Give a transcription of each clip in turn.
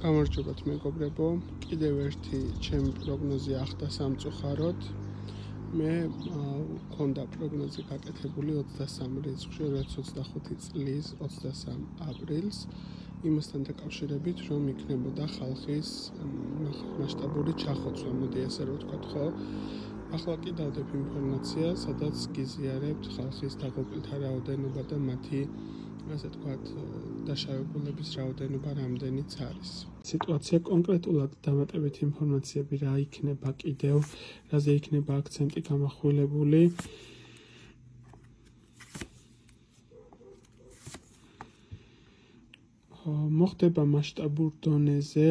გამარჯობათ მეგობრებო, კიდევ ერთი ჩემი პროგნოზი ახდა სამწუხაროდ. მე მქონდა პროგნოზი გაკეთებული 23 რიცხვში 2025 წლის 23 აპრილს, იმასთან დაკავშირებით, რომ იქნებოდა ხალხის მასშტაბური ჩახოცვა, მოდი ესე რომ ვთქვათ, ხო? ახლა კი დავდებ ინფორმაცია, სადაც გიზიარებთ ხალხის დაღუპულთა რაოდენობა და მათი ასე თქვათ, დაშავებულების რაოდენობა რამდენიც არის. სიტუაცია კონკრეტულად დამატებით ინფორმაციები რა იქნება კიდევ, რაზე იქნება აქცენტი გამახვილებული. მოხდება მასშტაბურ დონეზე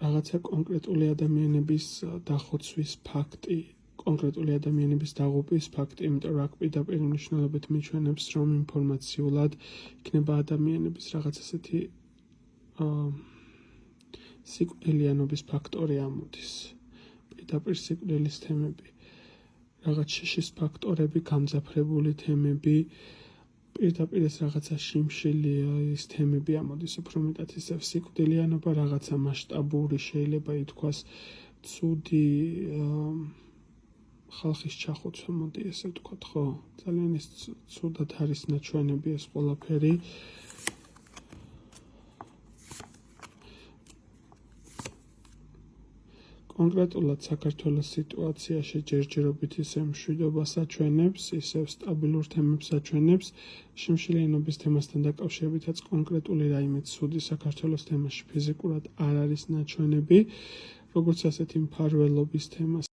რაღაცა კონკრეტული ადამიანების დახოცვის ფაქტი, კონკრეტული ადამიანების დაღუპვის ფაქტი, იმიტომ რომ აქ პირდაპირ მნიშვნელობით მიჩვენებს, რომ ინფორმაციულად იქნება ადამიანების რაღაც ასეთი სიკვდილიანობის ფაქტორი ამოდის. პირდაპირ სიკვდილის თემები, რაღაც შიშის ფაქტორები, გამძაფრებული თემები, პირდაპირ ეს რაღაცა შიმშილის თემები ამოდის, უფრო მეტად ისევ სიკვდილიანობა, რაღაცა მასშტაბური, შეიძლება ითქვას ცუდი ხალხის ჩახოცვა, მოდი ესე ვთქვათ, ხო? ძალიან ის ცუდად არის ნაჩვენები ეს ყველაფერი. კონკრეტულად საქართველოს სიტუაციაში ჯერჯერობით ისევ მშვიდობას აჩვენებს, ისევ სტაბილურ თემებს აჩვენებს, შიმშილიანობის თემასთან დაკავშირებითაც კონკრეტული რაიმე ცუდი საქართველოს თემაში ფიზიკურად არ არის ნაჩვენები, როგორც ასეთი მფარველობის თემას